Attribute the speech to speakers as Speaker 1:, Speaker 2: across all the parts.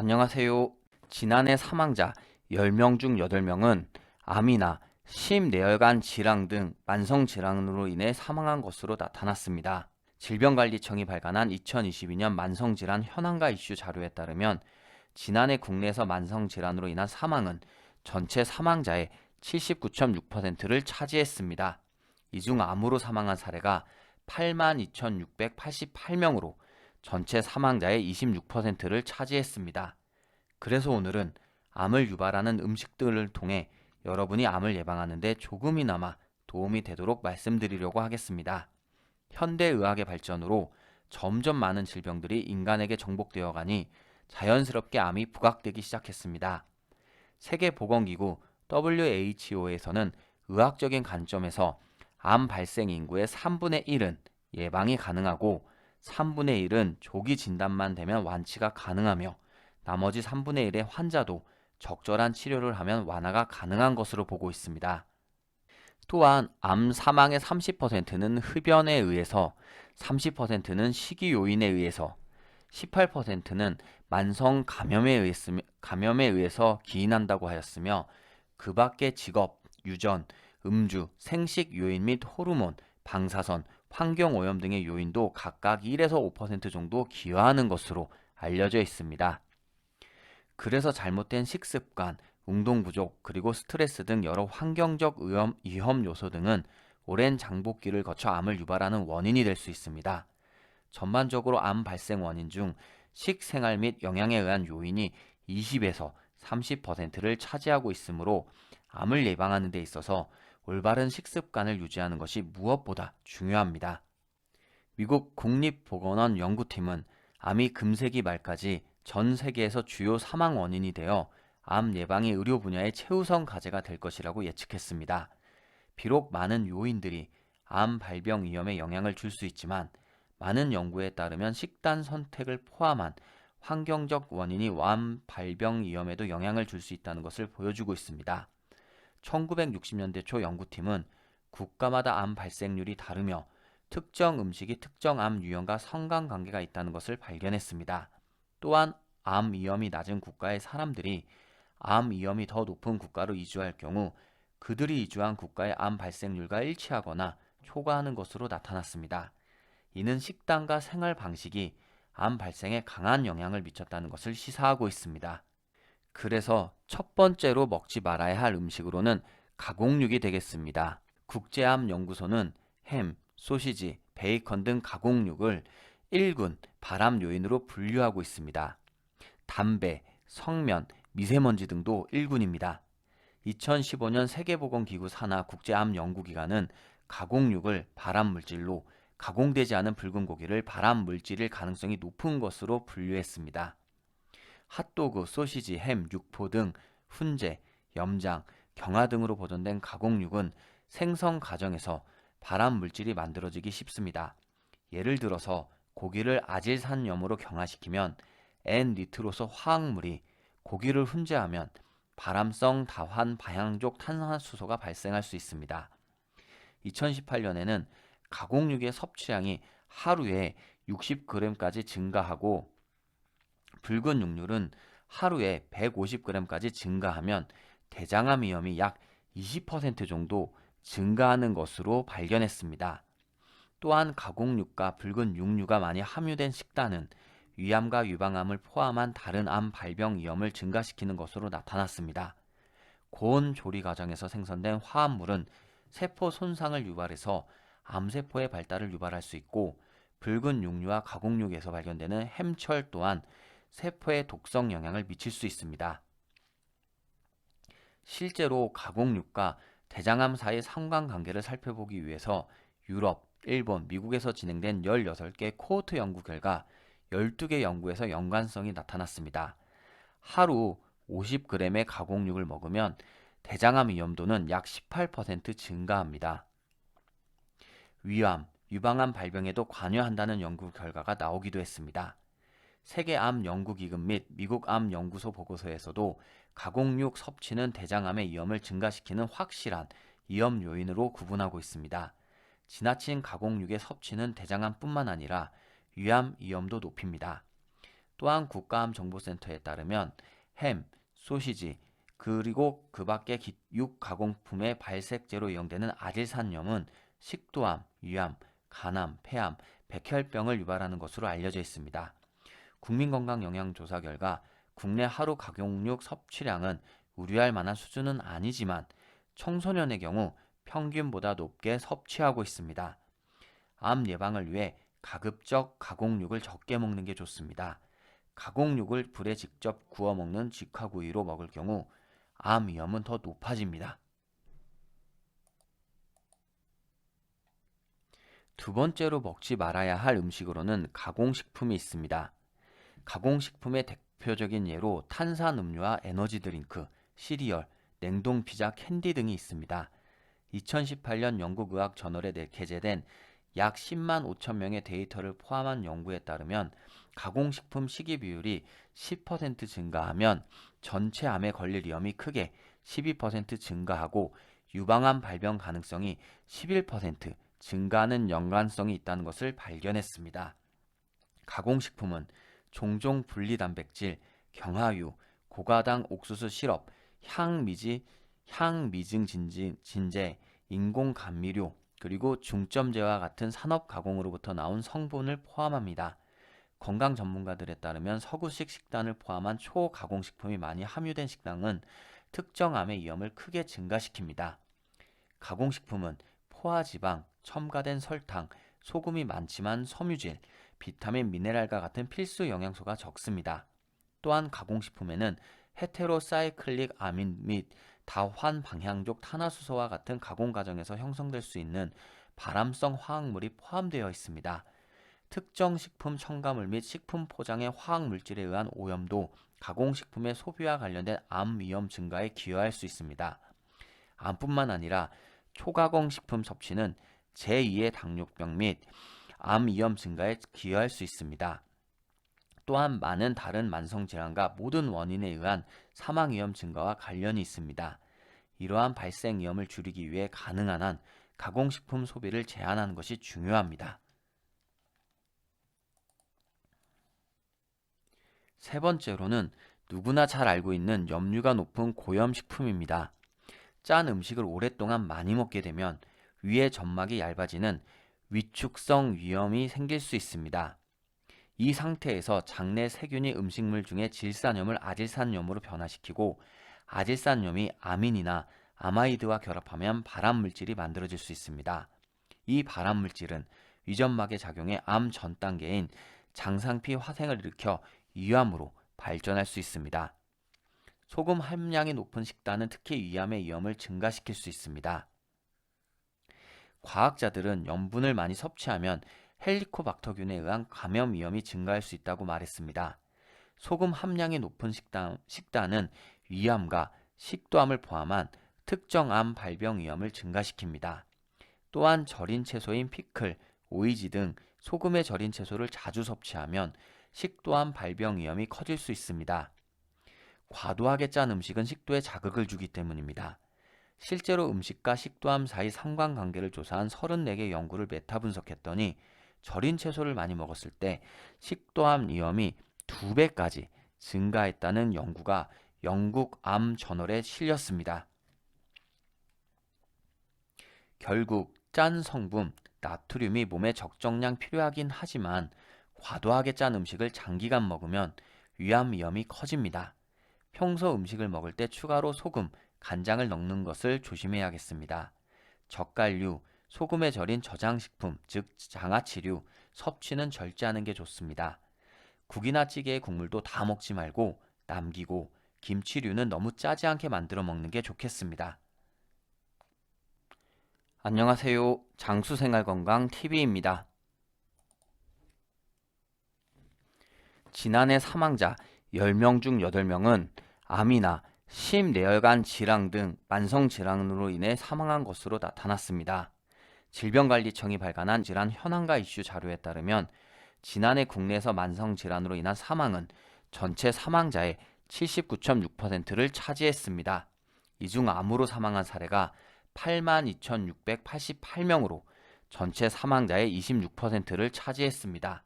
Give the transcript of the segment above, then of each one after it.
Speaker 1: 안녕하세요. 지난해 사망자 10명 중 8명은 암이나 심내혈관 질환 등 만성 질환으로 인해 사망한 것으로 나타났습니다. 질병관리청이 발간한 2022년 만성질환 현황과 이슈 자료에 따르면 지난해 국내에서 만성질환으로 인한 사망은 전체 사망자의 79.6%를 차지했습니다. 이 중 암으로 사망한 사례가 82,688명으로 전체 사망자의 26%를 차지했습니다. 그래서 오늘은 암을 유발하는 음식들을 통해 여러분이 암을 예방하는 데 조금이나마 도움이 되도록 말씀드리려고 하겠습니다. 현대의학의 발전으로 점점 많은 질병들이 인간에게 정복되어 가니 자연스럽게 암이 부각되기 시작했습니다. 세계보건기구 WHO에서는 의학적인 관점에서 암 발생 인구의 3분의 1은 예방이 가능하고 3분의 1은 조기 진단만 되면 완치가 가능하며 나머지 3분의 1의 환자도 적절한 치료를 하면 완화가 가능한 것으로 보고 있습니다. 또한 암 사망의 30%는 흡연에 의해서, 30%는 식이 요인에 의해서, 18%는 만성 감염에 의해서 기인한다고 하였으며 그 밖에 직업, 유전, 음주, 생식 요인 및 호르몬, 방사선, 환경오염 등의 요인도 각각 1에서 5% 정도 기여하는 것으로 알려져 있습니다. 그래서 잘못된 식습관, 운동 부족, 그리고 스트레스 등 여러 환경적 위험 요소 등은 오랜 장복기를 거쳐 암을 유발하는 원인이 될 수 있습니다. 전반적으로 암 발생 원인 중 식생활 및 영양에 의한 요인이 20에서 30%를 차지하고 있으므로 암을 예방하는 데 있어서 올바른 식습관을 유지하는 것이 무엇보다 중요합니다. 미국 국립보건원 연구팀은 암이 금세기 말까지 전 세계에서 주요 사망 원인이 되어 암 예방이 의료 분야의 최우선 과제가 될 것이라고 예측했습니다. 비록 많은 요인들이 암 발병 위험에 영향을 줄 수 있지만 많은 연구에 따르면 식단 선택을 포함한 환경적 원인이 암 발병 위험에도 영향을 줄 수 있다는 것을 보여주고 있습니다. 1960년대 초 연구팀은 국가마다 암 발생률이 다르며 특정 음식이 특정 암 유형과 상관관계가 있다는 것을 발견했습니다. 또한 암 위험이 낮은 국가의 사람들이 암 위험이 더 높은 국가로 이주할 경우 그들이 이주한 국가의 암 발생률과 일치하거나 초과하는 것으로 나타났습니다. 이는 식단과 생활 방식이 암 발생에 강한 영향을 미쳤다는 것을 시사하고 있습니다. 그래서 첫 번째로 먹지 말아야 할 음식으로는 가공육이 되겠습니다. 국제암연구소는 햄, 소시지, 베이컨 등 가공육을 1군 발암 요인으로 분류하고 있습니다. 담배, 성면, 미세먼지 등도 1군입니다. 2015년 세계보건기구 산하 국제암연구기관은 가공육을 발암물질로, 가공되지 않은 붉은 고기를 발암물질일 가능성이 높은 것으로 분류했습니다. 핫도그, 소시지, 햄, 육포 등 훈제, 염장, 경화 등으로 보존된 가공육은 생성 과정에서 발암 물질이 만들어지기 쉽습니다. 예를 들어서 고기를 아질산염으로 경화시키면 N니트로소 화학물이 고기를 훈제하면 발암성 다환 방향족 탄화수소가 발생할 수 있습니다. 2018년에는 가공육의 섭취량이 하루에 60g까지 증가하고 붉은 육류는 하루에 150g까지 증가하면 대장암 위험이 약 20% 정도 증가하는 것으로 발견했습니다. 또한 가공육과 붉은 육류가 많이 함유된 식단은 위암과 유방암을 포함한 다른 암 발병 위험을 증가시키는 것으로 나타났습니다. 고온 조리 과정에서 생성된 화합물은 세포 손상을 유발해서 암세포의 발달을 유발할 수 있고 붉은 육류와 가공육에서 발견되는 햄철 또한 세포에 독성 영향을 미칠 수 있습니다. 실제로 가공육과 대장암 사이의 상관관계를 살펴보기 위해서 유럽, 일본, 미국에서 진행된 16개 코호트 연구 결과 12개 연구에서 연관성이 나타났습니다. 하루 50g의 가공육을 먹으면 대장암 위험도는 약 18% 증가합니다. 위암, 유방암 발병에도 관여한다는 연구 결과가 나오기도 했습니다. 세계암연구기금 및 미국암연구소 보고서에서도 가공육 섭취는 대장암의 위험을 증가시키는 확실한 위험 요인으로 구분하고 있습니다. 지나친 가공육의 섭취는 대장암뿐만 아니라 위암 위험도 높입니다. 또한 국가암정보센터에 따르면 햄, 소시지, 그리고 그 밖의 육 가공품의 발색제로 이용되는 아질산염은 식도암, 위암, 간암, 폐암, 백혈병을 유발하는 것으로 알려져 있습니다. 국민건강영양조사 결과 국내 하루 가공육 섭취량은 우려할 만한 수준은 아니지만 청소년의 경우 평균보다 높게 섭취하고 있습니다. 암 예방을 위해 가급적 가공육을 적게 먹는 게 좋습니다. 가공육을 불에 직접 구워 먹는 직화구이로 먹을 경우 암 위험은 더 높아집니다. 두 번째로 먹지 말아야 할 음식으로는 가공식품이 있습니다. 가공식품의 대표적인 예로 탄산음료와 에너지 드링크, 시리얼, 냉동 피자, 캔디 등이 있습니다. 2018년 영국 의학 저널에 게재된 약 10만 5천 명의 데이터를 포함한 연구에 따르면 가공식품 식이 비율이 10% 증가하면 전체 암에 걸릴 위험이 크게 12% 증가하고 유방암 발병 가능성이 11% 증가하는 연관성이 있다는 것을 발견했습니다. 가공식품은 종종 분리단백질, 경화유, 고가당 옥수수 시럽, 향미증 진제, 인공 감미료, 그리고 중점제와 같은 산업 가공으로부터 나온 성분을 포함합니다. 건강 전문가들에 따르면 서구식 식단을 포함한 초가공식품이 많이 함유된 식당은 특정 암의 위험을 크게 증가시킵니다. 가공식품은 포화지방, 첨가된 설탕, 소금이 많지만 섬유질, 비타민, 미네랄과 같은 필수 영양소가 적습니다. 또한 가공식품에는 헤테로사이클릭 아민 및 다환 방향족 탄화수소와 같은 가공 과정에서 형성될 수 있는 발암성 화학물이 포함되어 있습니다. 특정 식품 첨가물 및 식품 포장의 화학물질에 의한 오염도 가공식품의 소비와 관련된 암 위험 증가에 기여할 수 있습니다. 암뿐만 아니라 초가공식품 섭취는 제2의 당뇨병 및 암 위험 증가에 기여할 수 있습니다. 또한 많은 다른 만성질환과 모든 원인에 의한 사망 위험 증가와 관련이 있습니다. 이러한 발생 위험을 줄이기 위해 가능한 한 가공식품 소비를 제한하는 것이 중요합니다. 세 번째로는 누구나 잘 알고 있는 염류가 높은 고염식품입니다. 짠 음식을 오랫동안 많이 먹게 되면 위의 점막이 얇아지는 위축성 위염이 생길 수 있습니다. 이 상태에서 장내 세균이 음식물 중에 질산염을 아질산염으로 변화시키고 아질산염이 아민이나 아마이드와 결합하면 발암물질이 만들어질 수 있습니다. 이 발암물질은 위점막의 작용에 암 전 단계인 장상피 화생을 일으켜 위암으로 발전할 수 있습니다. 소금 함량이 높은 식단은 특히 위암의 위험을 증가시킬 수 있습니다. 과학자들은 염분을 많이 섭취하면 헬리코박터균에 의한 감염 위험이 증가할 수 있다고 말했습니다. 소금 함량이 높은 식단은 위암과 식도암을 포함한 특정 암 발병 위험을 증가시킵니다. 또한 절인 채소인 피클, 오이지 등 소금에 절인 채소를 자주 섭취하면 식도암 발병 위험이 커질 수 있습니다. 과도하게 짠 음식은 식도에 자극을 주기 때문입니다. 실제로 음식과 식도암 사이 상관관계를 조사한 34개 연구를 메타 분석했더니 절인 채소를 많이 먹었을 때 식도암 위험이 2배까지 증가했다는 연구가 영국 암 저널에 실렸습니다. 결국 짠 성분, 나트륨이 몸에 적정량 필요하긴 하지만 과도하게 짠 음식을 장기간 먹으면 위암 위험이 커집니다. 평소 음식을 먹을 때 추가로 소금, 간장을 넣는 것을 조심해야겠습니다. 젓갈류, 소금에 절인 저장식품, 즉 장아찌류 섭취는 절제하는 게 좋습니다. 국이나 찌개의 국물도 다 먹지 말고 남기고 김치류는 너무 짜지 않게 만들어 먹는 게 좋겠습니다. 안녕하세요. 장수생활건강TV입니다. 지난해 사망자 10명 중 8명은 암이나 심내혈관 질환 등 만성질환으로 인해 사망한 것으로 나타났습니다. 질병관리청이 발간한 질환 현황과 이슈 자료에 따르면 지난해 국내에서 만성질환으로 인한 사망은 전체 사망자의 79.6%를 차지했습니다. 이 중 암으로 사망한 사례가 82,688명으로 전체 사망자의 26%를 차지했습니다.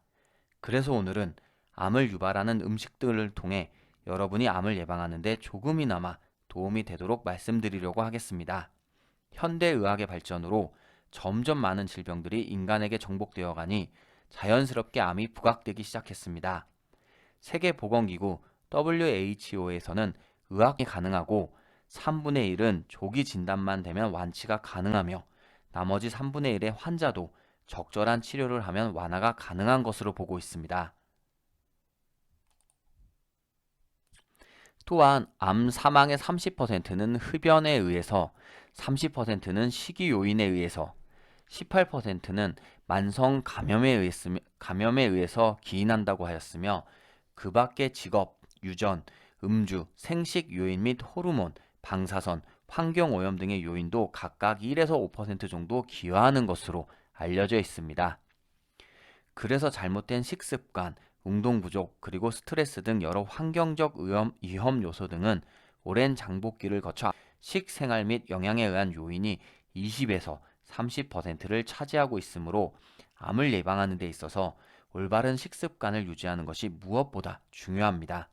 Speaker 1: 그래서 오늘은 암을 유발하는 음식들을 통해 여러분이 암을 예방하는 데 조금이나마 도움이 되도록 말씀드리려고 하겠습니다. 현대의학의 발전으로 점점 많은 질병들이 인간에게 정복되어 가니 자연스럽게 암이 부각되기 시작했습니다. 세계보건기구 WHO에서는 의학이 가능하고 3분의 1은 조기 진단만 되면 완치가 가능하며 나머지 3분의 1의 환자도 적절한 치료를 하면 완화가 가능한 것으로 보고 있습니다. 또한 암 사망의 30%는 흡연에 의해서, 30%는 식이 요인에 의해서, 18%는 만성 감염에 의해서 기인한다고 하였으며 그 밖의 직업, 유전, 음주, 생식 요인 및 호르몬, 방사선, 환경오염 등의 요인도 각각 1에서 5% 정도 기여하는 것으로 알려져 있습니다. 그래서 잘못된 식습관, 운동 부족, 그리고 스트레스 등 여러 환경적 위험 요소 등은 오랜 장복기를 거쳐 식생활 및 영양에 의한 요인이 20에서 30%를 차지하고 있으므로 암을 예방하는 데 있어서 올바른 식습관을 유지하는 것이 무엇보다 중요합니다.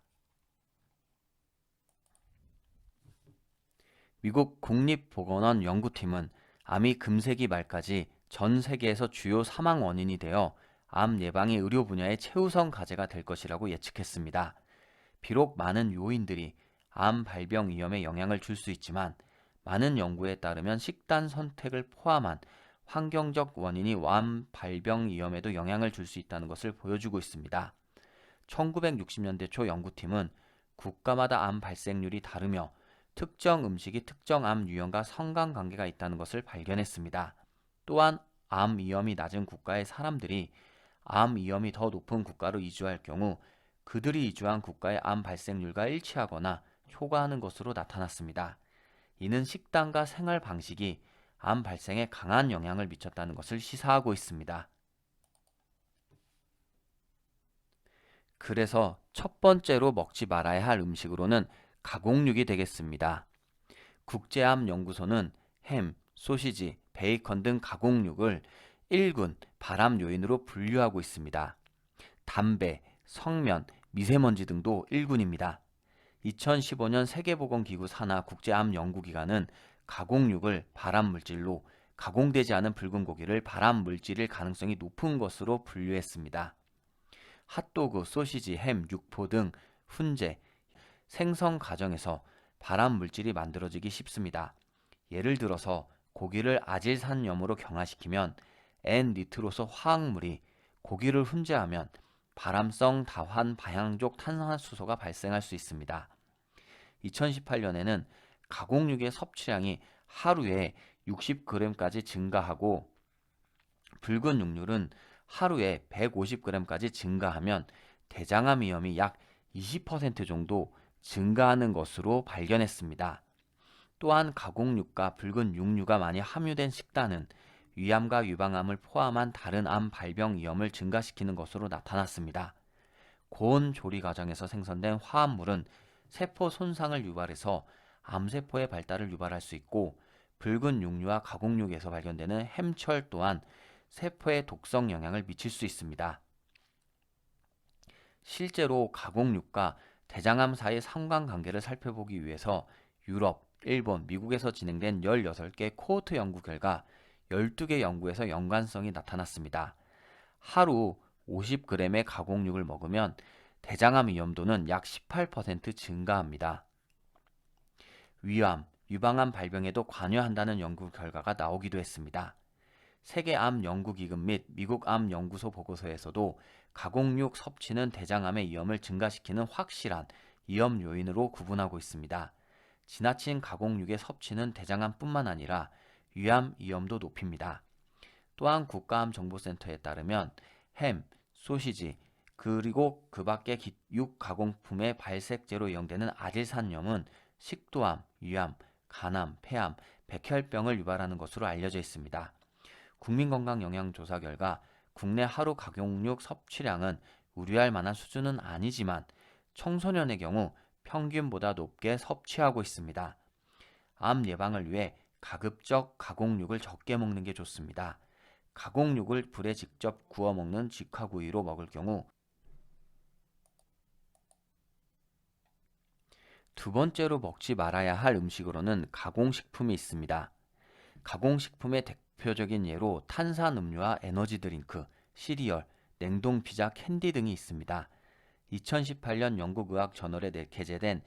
Speaker 1: 미국 국립보건원 연구팀은 암이 금세기 말까지 전 세계에서 주요 사망 원인이 되어 암 예방이 의료 분야의 최우선 과제가 될 것이라고 예측했습니다. 비록 많은 요인들이 암 발병 위험에 영향을 줄 수 있지만 많은 연구에 따르면 식단 선택을 포함한 환경적 원인이 암 발병 위험에도 영향을 줄 수 있다는 것을 보여주고 있습니다. 1960년대 초 연구팀은 국가마다 암 발생률이 다르며 특정 음식이 특정 암 유형과 상관관계가 있다는 것을 발견했습니다. 또한 암 위험이 낮은 국가의 사람들이 암 위험이 더 높은 국가로 이주할 경우 그들이 이주한 국가의 암 발생률과 일치하거나 초과하는 것으로 나타났습니다. 이는 식단과 생활 방식이 암 발생에 강한 영향을 미쳤다는 것을 시사하고 있습니다. 그래서 첫 번째로 먹지 말아야 할 음식으로는 가공육이 되겠습니다. 국제암연구소는 햄, 소시지, 베이컨 등 가공육을 1군 발암 요인으로 분류하고 있습니다. 담배, 성면, 미세먼지 등도 1군입니다. 2015년 세계보건기구 산하 국제암연구기관은 가공육을 발암물질로, 가공되지 않은 붉은 고기를 발암물질일 가능성이 높은 것으로 분류했습니다. 핫도그, 소시지, 햄, 육포 등 훈제, 생성 과정에서 발암 물질이 만들어지기 쉽습니다. 예를 들어서 고기를 아질산염으로 경화시키면 N니트로소 화학물이 고기를 훈제하면 발암성 다환 방향족 탄화수소가 발생할 수 있습니다. 2018년에는 가공육의 섭취량이 하루에 60g까지 증가하고 붉은 육류는 하루에 150g까지 증가하면 대장암 위험이 약 20% 정도 증가하는 것으로 발견했습니다. 또한 가공육과 붉은 육류가 많이 함유된 식단은 위암과 유방암을 포함한 다른 암 발병 위험을 증가시키는 것으로 나타났습니다. 고온 조리 과정에서 생성된 화합물은 세포 손상을 유발해서 암세포의 발달을 유발할 수 있고 붉은 육류와 가공육에서 발견되는 햄철 또한 세포에 독성 영향을 미칠 수 있습니다. 실제로 가공육과 대장암 사이의 상관관계를 살펴보기 위해서 유럽, 일본, 미국에서 진행된 16개 코호트 연구 결과 12개 연구에서 연관성이 나타났습니다. 하루 50g의 가공육을 먹으면 대장암 위험도는 약 18% 증가합니다. 위암, 유방암 발병에도 관여한다는 연구 결과가 나오기도 했습니다. 세계암연구기금 및 미국암연구소 보고서에서도 가공육 섭취는 대장암의 위험을 증가시키는 확실한 위험 요인으로 구분하고 있습니다. 지나친 가공육의 섭취는 대장암뿐만 아니라 위암 위험도 높입니다. 또한 국가암정보센터에 따르면 햄, 소시지, 그리고 그 밖의 육 가공품의 발색제로 이용되는 아질산염은 식도암, 위암, 간암, 폐암, 백혈병을 유발하는 것으로 알려져 있습니다. 국민건강영양조사 결과 국내 하루 가공육 섭취량은 우려할 만한 수준은 아니지만 청소년의 경우 평균보다 높게 섭취하고 있습니다. 암 예방을 위해 가급적 가공육을 적게 먹는 게 좋습니다. 가공육을 불에 직접 구워 먹는 직화구이로 먹을 경우 두 번째로 먹지 말아야 할 음식으로는 가공식품이 있습니다. 가공식품의 대표적인 예로 탄산음료와 에너지 드링크, 시리얼, 냉동 피자, 캔디 등이 있습니다. 2018년 영국 의학 저널에 게재된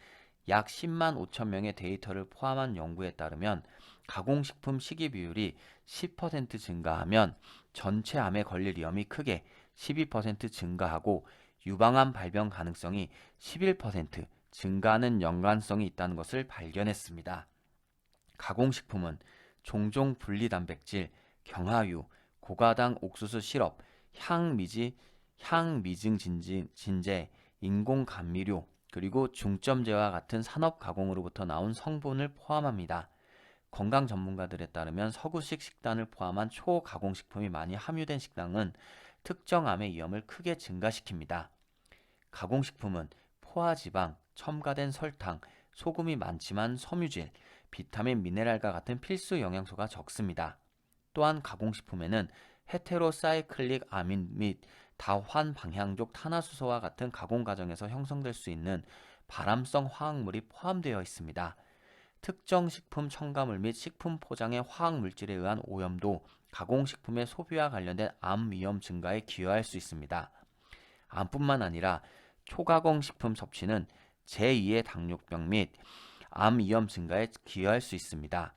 Speaker 1: 약 10만 5천 명의 데이터를 포함한 연구에 따르면 가공식품 식이 비율이 10% 증가하면 전체 암에 걸릴 위험이 크게 12% 증가하고 유방암 발병 가능성이 11% 증가하는 연관성이 있다는 것을 발견했습니다. 가공식품은 종종 분리단백질, 경화유, 고가당 옥수수 시럽, 향미증 진제, 인공 감미료, 그리고 중점제와 같은 산업 가공으로부터 나온 성분을 포함합니다. 건강 전문가들에 따르면 서구식 식단을 포함한 초가공식품이 많이 함유된 식당은 특정 암의 위험을 크게 증가시킵니다. 가공식품은 포화지방, 첨가된 설탕, 소금이 많지만 섬유질, 비타민, 미네랄과 같은 필수 영양소가 적습니다. 또한 가공식품에는 헤테로사이클릭 아민 및 다환방향족 탄화수소와 같은 가공 과정에서 형성될 수 있는 발암성 화학물이 포함되어 있습니다. 특정 식품 첨가물 및 식품 포장의 화학물질에 의한 오염도 가공식품의 소비와 관련된 암 위험 증가에 기여할 수 있습니다. 암뿐만 아니라 초가공식품 섭취는 제2의 당뇨병 및 암 위험 증가에 기여할 수 있습니다.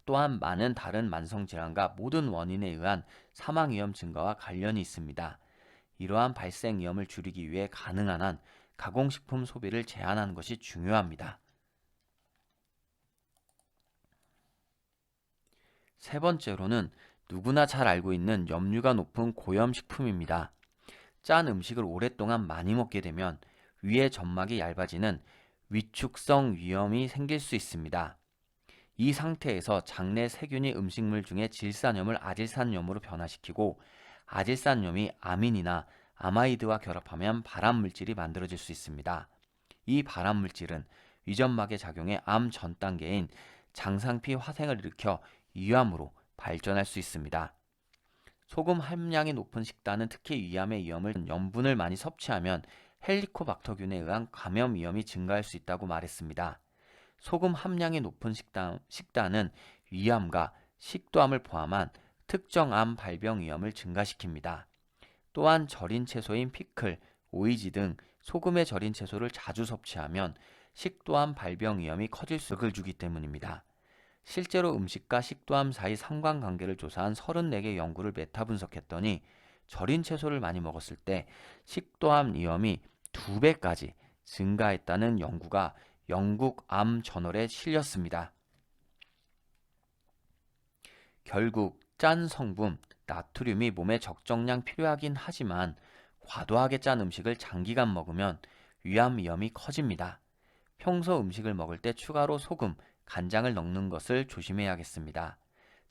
Speaker 1: 또한 많은 다른 만성질환과 모든 원인에 의한 사망 위험 증가와 관련이 있습니다. 이러한 발생 위험을 줄이기 위해 가능한 한 가공식품 소비를 제한하는 것이 중요합니다. 세 번째로는 누구나 잘 알고 있는 염류가 높은 고염식품입니다. 짠 음식을 오랫동안 많이 먹게 되면 위의 점막이 얇아지는 위축성 위염이 생길 수 있습니다. 이 상태에서 장내 세균이 음식물 중에 질산염을 아질산염으로 변화시키고 아질산염이 아민이나 아마이드와 결합하면 발암물질이 만들어질 수 있습니다. 이 발암물질은 위점막의 작용에 암 전 단계인 장상피 화생을 일으켜 위암으로 발전할 수 있습니다. 소금 함량이 높은 식단은 특히 위암의 위험을 염분을 많이 섭취하면 헬리코박터균에 의한 감염 위험이 증가할 수 있다고 말했습니다. 소금 함량이 높은 식단은 위암과 식도암을 포함한 특정 암 발병 위험을 증가시킵니다. 또한 절인 채소인 피클, 오이지 등 소금에 절인 채소를 자주 섭취하면 식도암 발병 위험이 커질 수를 주기 때문입니다. 실제로 음식과 식도암 사이 상관관계를 조사한 34개 연구를 메타 분석했더니 절인 채소를 많이 먹었을 때 식도암 위험이 2배까지 증가했다는 연구가 영국 암 저널에 실렸습니다. 결국 짠 성분, 나트륨이 몸에 적정량 필요하긴 하지만 과도하게 짠 음식을 장기간 먹으면 위암 위험이 커집니다. 평소 음식을 먹을 때 추가로 소금, 간장을 넣는 것을 조심해야겠습니다.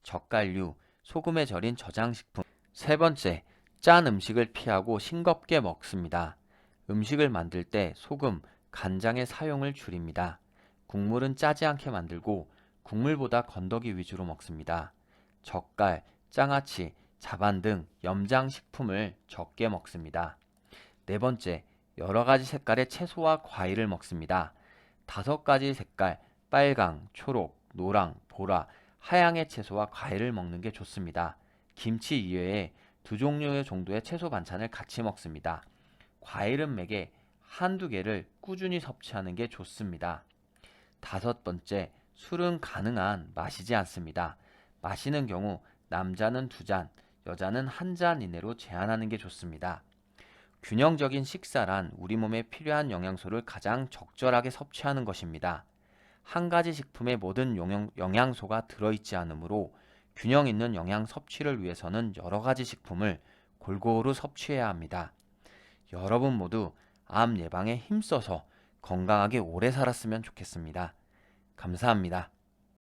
Speaker 1: 젓갈류, 소금에 절인 저장식품. 세 번째, 짠 음식을 피하고 싱겁게 먹습니다. 음식을 만들 때 소금, 간장의 사용을 줄입니다. 국물은 짜지 않게 만들고 국물보다 건더기 위주로 먹습니다. 젓갈, 장아찌, 자반 등 염장 식품을 적게 먹습니다. 네 번째, 여러 가지 색깔의 채소와 과일을 먹습니다. 5가지 색깔, 빨강, 초록, 노랑, 보라, 하양의 채소와 과일을 먹는 게 좋습니다. 김치 이외에 2종류의 정도의 채소 반찬을 같이 먹습니다. 과일은 매개 한두 개를 꾸준히 섭취하는 게 좋습니다. 5번째, 술은 가능한 마시지 않습니다. 마시는 경우 남자는 2잔, 여자는 1잔 이내로 제한하는 게 좋습니다. 균형적인 식사란 우리 몸에 필요한 영양소를 가장 적절하게 섭취하는 것입니다. 한 가지 식품에 모든 영양소가 들어있지 않으므로 균형 있는 영양 섭취를 위해서는 여러 가지 식품을 골고루 섭취해야 합니다. 여러분 모두 암 예방에 힘써서 건강하게 오래 살았으면 좋겠습니다. 감사합니다.